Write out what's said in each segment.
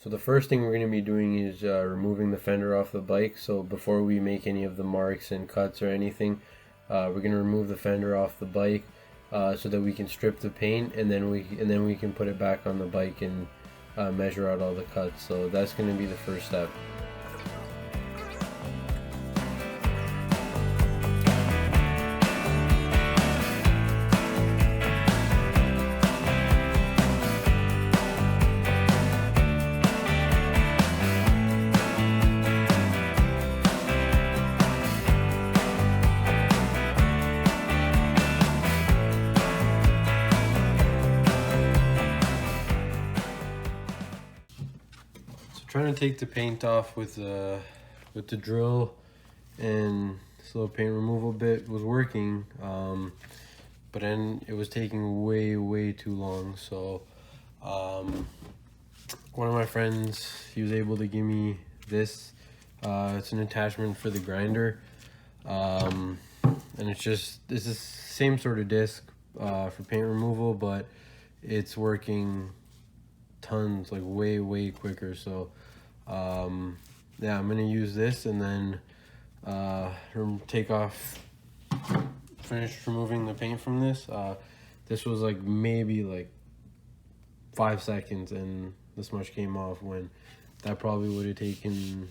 So the first thing we're going to be doing is removing the fender off the bike. So before we make any of the marks and cuts or anything, we're going to remove the fender off the bike so that we can strip the paint, and then we can put it back on the bike and measure out all the cuts. So that's going to be the first step. Trying to take the paint off with the drill and this little paint removal bit was working, but then it was taking way too long. So one of my friends, he was able to give me this. It's an attachment for the grinder, and it's the same sort of disc for paint removal, but it's working tons, like way quicker. So yeah, I'm gonna use this and then finish removing the paint from this. This was like maybe like 5 seconds and this much came off, when that probably would have taken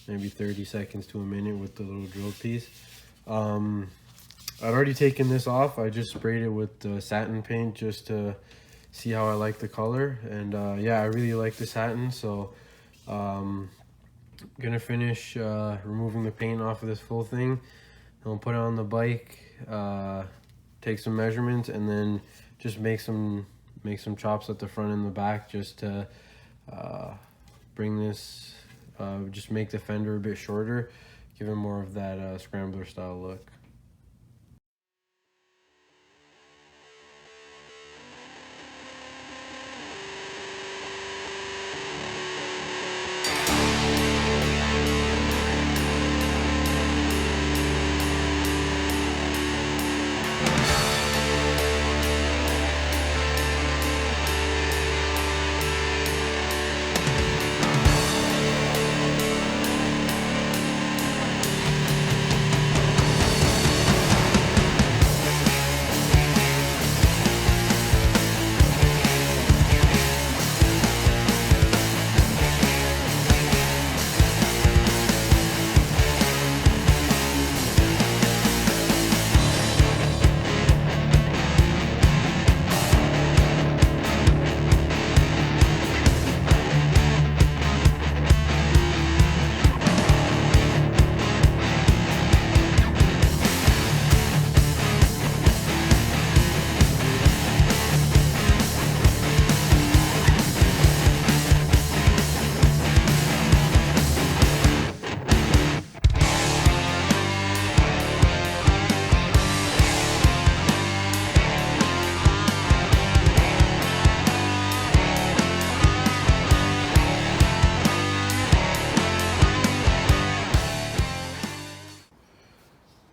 maybe 30 seconds to a minute with the little drill piece. I'd already taken this off. I just sprayed it with the satin paint just to see how I like the color, and yeah, I really like the satin. So I'm gonna finish removing the paint off of this full thing, and I'll put it on the bike, take some measurements, and then just make some chops at the front and the back, just to just make the fender a bit shorter, give it more of that Scrambler style look.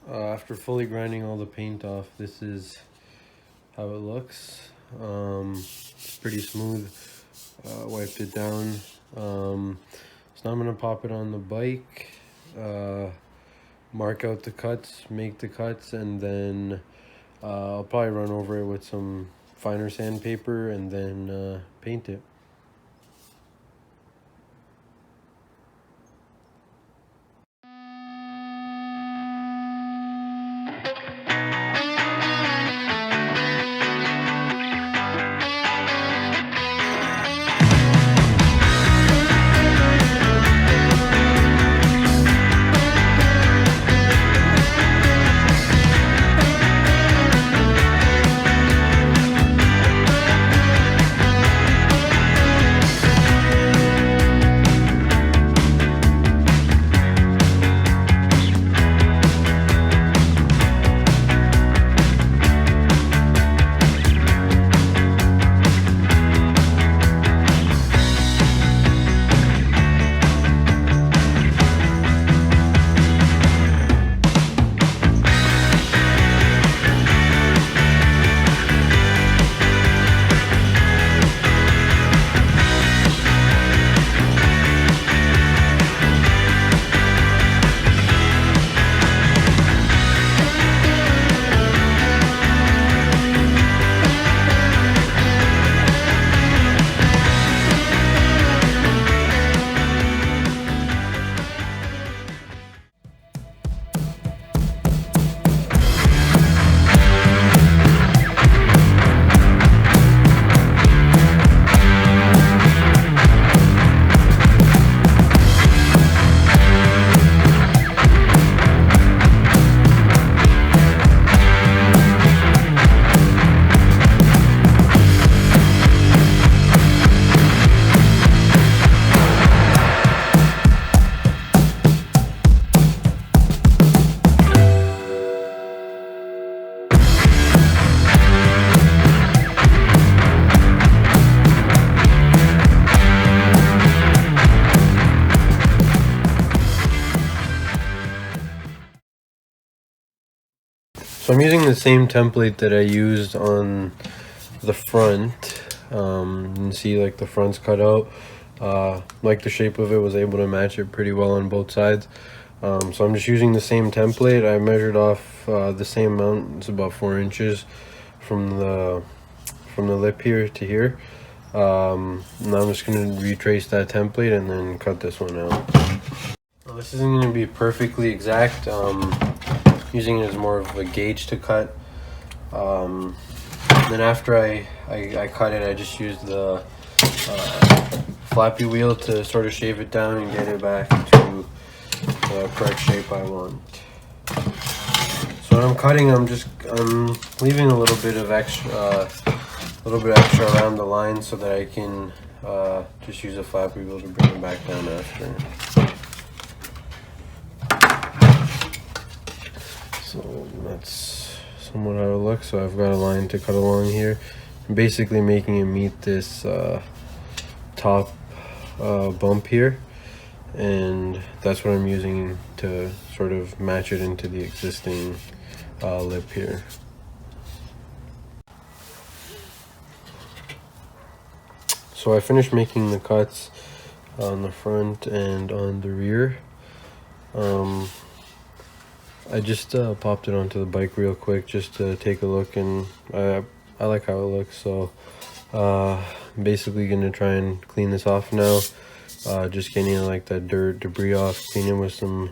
After fully grinding all the paint off, this is how it looks. It's pretty smooth. Wiped it down. So now I'm gonna pop it on the bike, mark out the cuts, make the cuts, and then I'll probably run over it with some finer sandpaper and then paint it. So I'm using the same template that I used on the front. You can see like the front's cut out. Like the shape of it, was able to match it pretty well on both sides. So I'm just using the same template. I measured off the same amount. It's about 4 inches from the lip here to here. Now I'm just going to retrace that template and then cut this one out. Well, this isn't going to be perfectly exact. Using it as more of a gauge to cut. Then after I cut it, I just used the flappy wheel to sort of shave it down and get it back to the correct shape I want. So when I'm cutting, I'm leaving a little bit extra around the line so that I can just use a flappy wheel to bring it back down after. So that's somewhat how it looks. So I've got a line to cut along here. I'm basically making it meet this top bump here, and that's what I'm using to sort of match it into the existing lip here. So I finished making the cuts on the front and on the rear. I just popped it onto the bike real quick just to take a look, and I like how it looks. So I'm basically gonna try and clean this off now. Just getting like that dirt debris off, clean it with some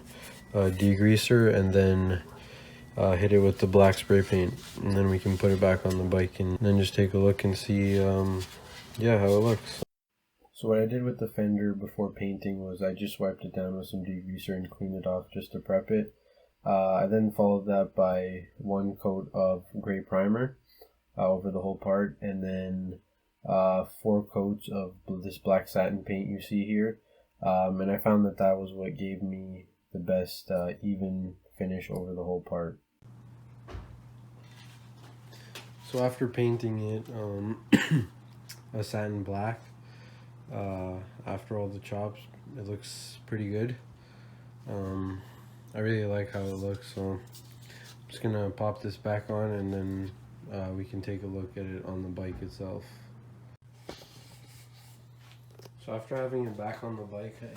degreaser, and then hit it with the black spray paint, and then we can put it back on the bike and then just take a look and see yeah, how it looks. So what I did with the fender before painting was I just wiped it down with some degreaser and cleaned it off just to prep it. I then followed that by 1 coat of gray primer over the whole part, and then 4 coats of this black satin paint you see here. And I found that that was what gave me the best even finish over the whole part. So after painting it a satin black, after all the chops, it looks pretty good. I really like how it looks, so I'm just gonna pop this back on, and then we can take a look at it on the bike itself. So after having it back on the bike, I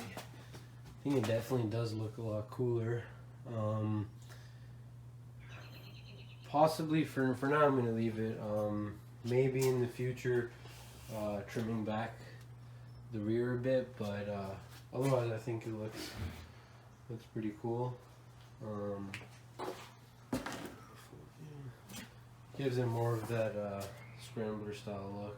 think it definitely does look a lot cooler. Possibly for now I'm gonna leave it. Maybe in the future trimming back the rear a bit, but otherwise I think it looks pretty cool. Gives it more of that Scrambler style look.